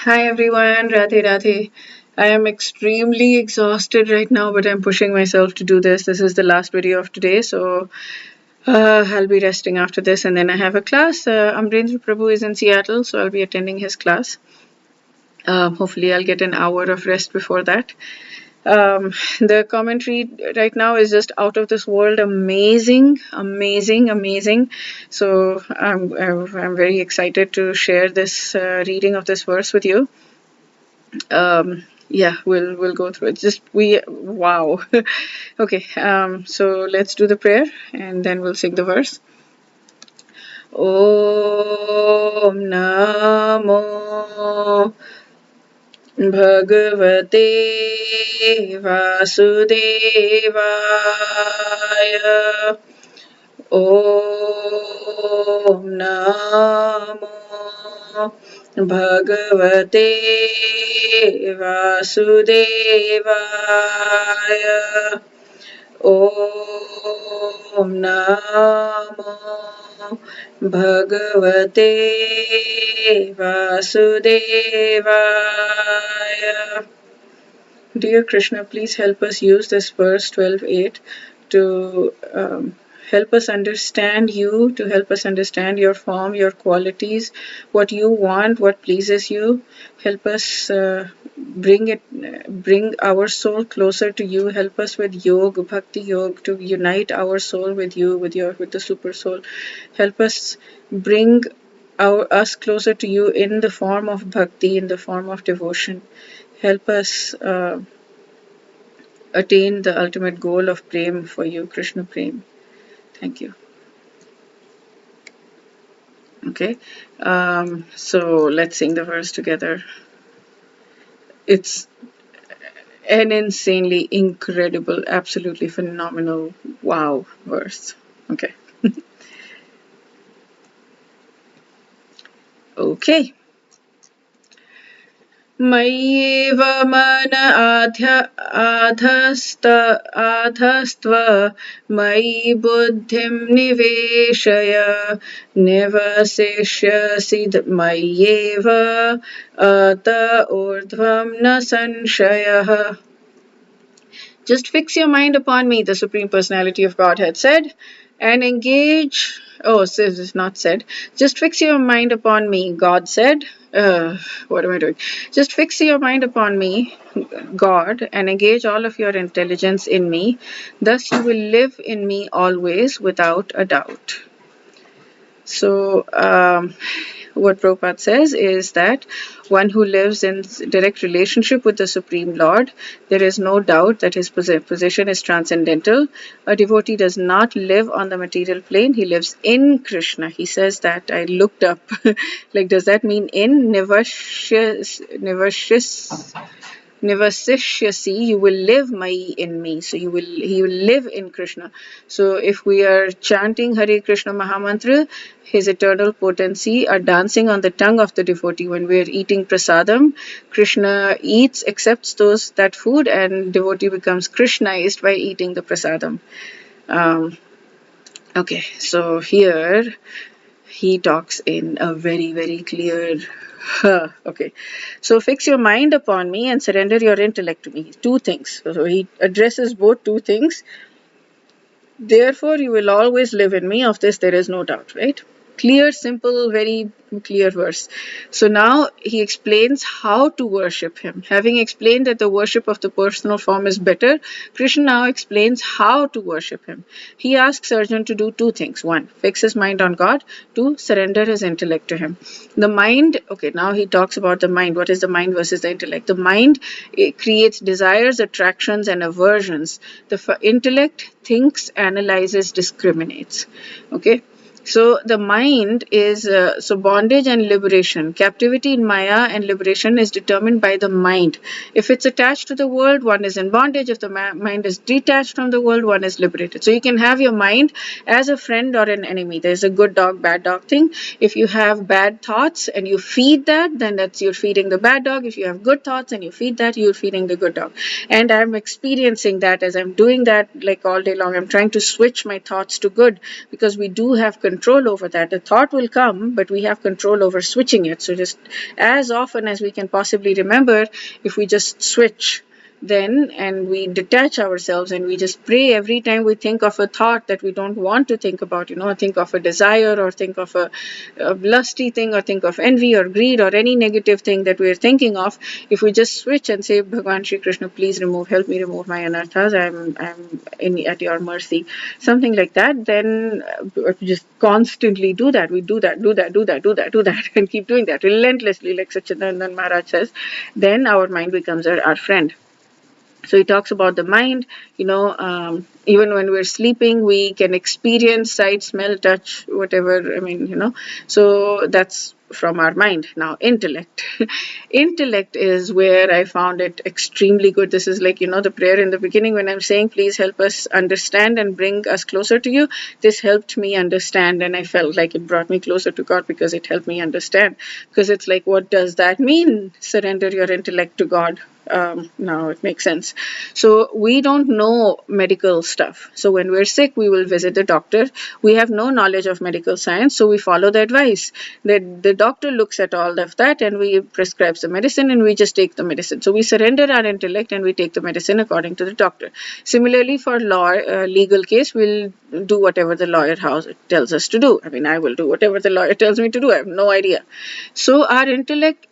Hi everyone, Radhe Radhe. I am extremely exhausted right now, but I'm pushing myself to do this. This is the last video of today, so I'll be resting after this, and then I have a class. Amrendra Prabhu is in Seattle, so I'll be attending his class. Hopefully, I'll get an hour of rest before that. The commentary right now is just out of this world, amazing, amazing, amazing. So I'm very excited to share this reading of this verse with you. Yeah, we'll go through it. Wow. Okay, so let's do the prayer and then we'll sing the verse. Om Namo Bhagavate Vasudevaya. Om Namo Bhagavate Vasudevaya. Om Namo Bhagavate Vasudevaya. Dear Krishna, please help us use this verse 12:8 to help us understand you, to help us understand your form, your qualities, what you want, what pleases you. Help us bring our soul closer to you. Help us with yoga, bhakti yoga, to unite our soul with you, with the super soul. Help us bring us closer to you in the form of bhakti, in the form of devotion. Help us attain the ultimate goal of prem for you, Krishna prem. Thank you. Okay, so let's sing the verse together. It's an insanely incredible, absolutely phenomenal, wow verse. Okay. Okay. मय्येव मन आधस्त्व मयि बुद्धिं निवेशय निवसिष्यसि मय्येव अत ऊर्ध्वं न संशयः. Just fix your mind upon me, the Supreme Personality of Godhead said, and engage. Oh, this is not said. Just fix your mind upon me, God said. What am I doing? Just fix your mind upon me, God, and engage all of your intelligence in me. Thus you will live in me always without a doubt. So, what Prabhupada says is that one who lives in direct relationship with the Supreme Lord, there is no doubt that his position is transcendental. A devotee does not live on the material plane, he lives in Krishna. He says that. I looked up, like, does that mean in? Nivasishyasi, you will live Mai in me. So he will live in Krishna. So if we are chanting Hare Krishna Mahamantra, his eternal potency are dancing on the tongue of the devotee. When we are eating prasadam, Krishna accepts that food, and devotee becomes Krishnaized by eating the prasadam. Okay, so here he talks in a very, very clear. Okay, so fix your mind upon me and surrender your intellect to me. Two things. So he addresses both two things. Therefore, you will always live in me. Of this, there is no doubt, right? Clear, simple, very clear verse. So now he explains how to worship him. Having explained that the worship of the personal form is better, Krishna now explains how to worship him. He asks Arjuna to do two things. One, fix his mind on God. Two, surrender his intellect to him. The mind, okay, now he talks about the mind. What is the mind versus the intellect? The mind, it creates desires, attractions, and aversions. The intellect thinks, analyzes, discriminates. Okay. So the mind is, so bondage and liberation, captivity in Maya and liberation is determined by the mind. If it's attached to the world, one is in bondage. If the mind is detached from the world, one is liberated. So you can have your mind as a friend or an enemy. There's a good dog, bad dog thing. If you have bad thoughts and you feed that, then you're feeding the bad dog. If you have good thoughts and you feed that, you're feeding the good dog. And I'm experiencing that as I'm doing that like all day long. I'm trying to switch my thoughts to good because we do have control over that. The thought will come, but we have control over switching it. So just as often as we can possibly remember, if we just switch then and we detach ourselves and we just pray every time we think of a thought that we don't want to think about, think of a desire or think of a lusty thing or think of envy or greed or any negative thing that we're thinking of. If we just switch and say, Bhagwan Shri Krishna, please help me remove my anarthas, I'm at your mercy, something like that, then just constantly do that. We do that, and keep doing that relentlessly, like Sachidanand Maharaj says, then our mind becomes our friend. So he talks about the mind, even when we're sleeping, we can experience sight, smell, touch, whatever, so that's from our mind. Now, intellect. Intellect is where I found it extremely good. This is like, the prayer in the beginning when I'm saying, please help us understand and bring us closer to you. This helped me understand, and I felt like it brought me closer to God because it helped me understand. Because it's like, what does that mean? Surrender your intellect to God. Now it makes sense. So we don't know medical stuff. So when we're sick, we will visit the doctor. We have no knowledge of medical science, so we follow the advice. The doctor looks at all of that and we prescribes the medicine and we just take the medicine. So we surrender our intellect and we take the medicine according to the doctor. Similarly, for legal case, we'll do whatever the lawyer house tells us to do. I will do whatever the lawyer tells me to do. I have no idea. So our intellect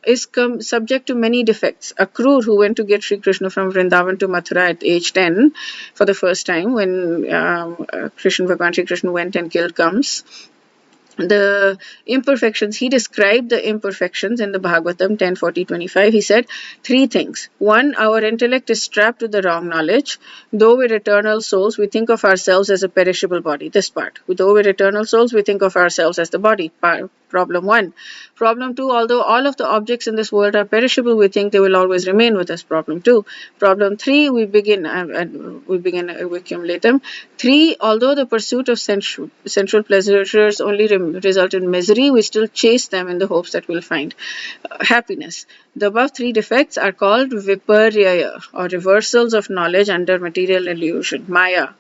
is subject to many defects. Akrur, who went to get Sri Krishna from Vrindavan to Mathura at age 10 for the first time, when Bhagwan Sri Krishna went and killed Kams, the imperfections, he described the imperfections in the Bhagavatam 10:40-25. He said 3 things. 1, our intellect is strapped to the wrong knowledge. Though we're eternal souls, we think of ourselves as a perishable body. This part. Though we're eternal souls, we think of ourselves as the body. Problem 1. Problem 2, although all of the objects in this world are perishable, we think they will always remain with us. Problem 2. Problem 3, we begin accumulate them. 3, although the pursuit of sensual pleasures only result in misery, we still chase them in the hopes that we'll find happiness. The above 3 defects are called viparyaya, or reversals of knowledge under material illusion, maya.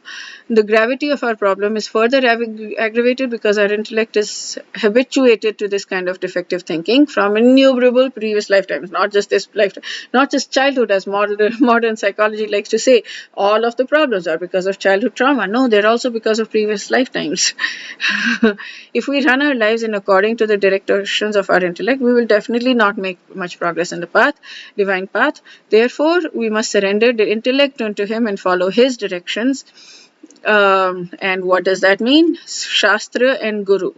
The gravity of our problem is further aggravated because our intellect is habituated to this kind of defective thinking from innumerable previous lifetimes, not just this lifetime, not just childhood, as modern psychology likes to say. All of the problems are because of childhood trauma. No, they're also because of previous lifetimes. If we run our lives in according to the directions of our intellect, we will definitely not make much progress in the divine path. Therefore, we must surrender the intellect unto him and follow his directions. And what does that mean? Shastra and Guru.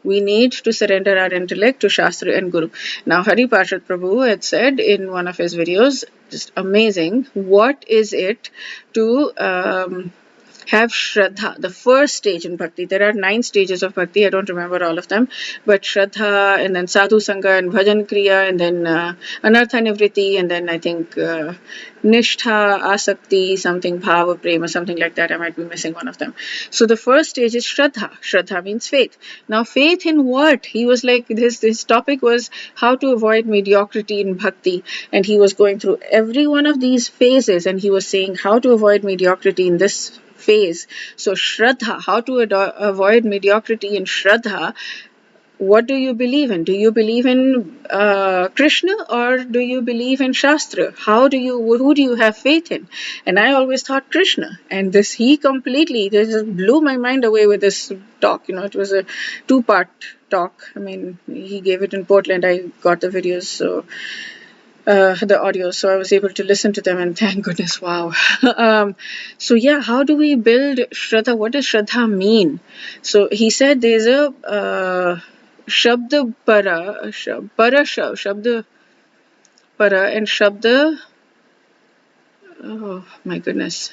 We need to surrender our intellect to Shastra and Guru. Now, Hari Parshad Prabhu had said in one of his videos, just amazing, what is it to have Shraddha, the first stage in Bhakti. There are 9 stages of Bhakti. I don't remember all of them. But Shraddha, and then Sadhu Sangha, and Bhajan Kriya, and then Anartha Nivriti, and then I think Nishtha, Asakti, something, Bhava, Prema, something like that. I might be missing one of them. So the first stage is Shraddha. Shraddha means faith. Now, faith in what? He was like, his topic was how to avoid mediocrity in Bhakti. And he was going through every one of these phases, and he was saying how to avoid mediocrity in this phase. So Shraddha, how to avoid mediocrity in Shraddha. What do you believe in? Do you believe in Krishna or do you believe in Shastra? Who do you have faith in? And I always thought Krishna. And he completely just blew my mind away with this talk. It was a 2-part talk. He gave it in Portland. I got the videos, so the audio, so I was able to listen to them, and thank goodness, wow. So yeah, how do we build Shraddha? What does Shraddha mean? So he said there's a Shabda Para, Shabda Para, and Shabda, oh my goodness,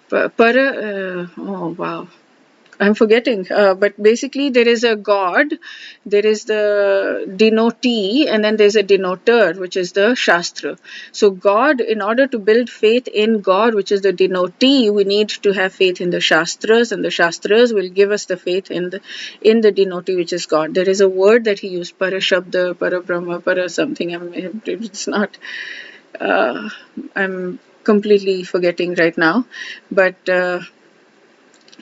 Para, oh wow, I'm forgetting, but basically there is a God, there is the denotee, and then there's a denoter, which is the Shastra. So God, in order to build faith in God, which is the denotee, we need to have faith in the Shastras, and the Shastras will give us the faith in the denotee, which is God. There is a word that he used, Parashabda, Parabrahma, Para something. It's not, I'm completely forgetting right now, but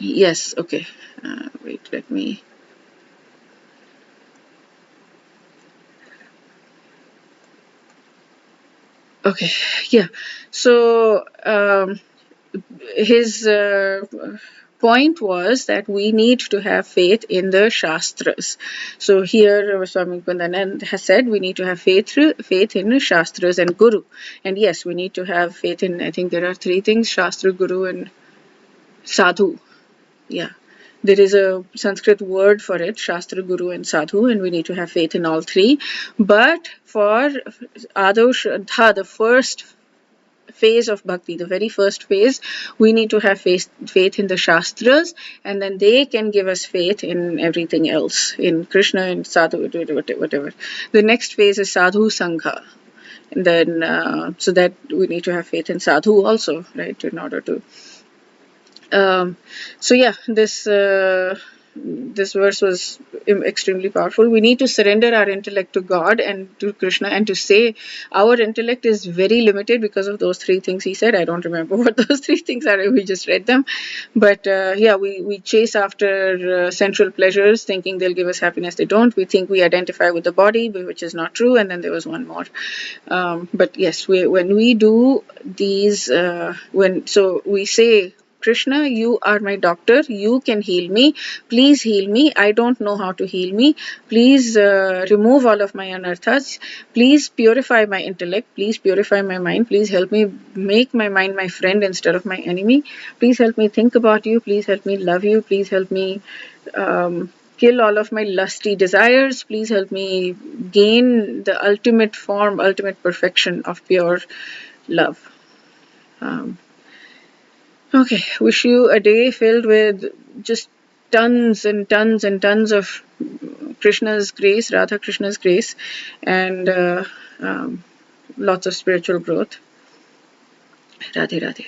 Yes, okay. Wait, let me. Okay, yeah. So his point was that we need to have faith in the Shastras. So here Swami Sarvapriyananda has said we need to have faith in Shastras and Guru. And yes, we need to have faith in, I think there are three things: Shastra, Guru, and Sadhu. Yeah. There is a Sanskrit word for it, Shastra, Guru, and Sadhu, and we need to have faith in all three. But for Ado Shraddha, the first phase of bhakti, the very first phase, we need to have faith in the Shastras, and then they can give us faith in everything else, in Krishna and Sadhu, whatever. The next phase is Sadhu Sangha. And then, so that we need to have faith in Sadhu also, right, in order to so yeah, this verse was extremely powerful. We need to surrender our intellect to God and to Krishna, and to say our intellect is very limited because of those three things he said. I don't remember what those three things are. We just read them, but yeah, we chase after sensual pleasures, thinking they'll give us happiness. They don't. We think we identify with the body, which is not true. And then there was one more. But yes, when we do these, we say, Krishna, you are my doctor. You can heal me. Please heal me. I don't know how to heal me. Please remove all of my anarthas. Please purify my intellect. Please purify my mind. Please help me make my mind my friend instead of my enemy. Please help me think about you. Please help me love you. Please help me kill all of my lusty desires. Please help me gain the ultimate form, ultimate perfection of pure love. Um, Okay, wish you a day filled with just tons and tons and tons of Krishna's grace, Radha Krishna's grace, and lots of spiritual growth. Radhe Radhe.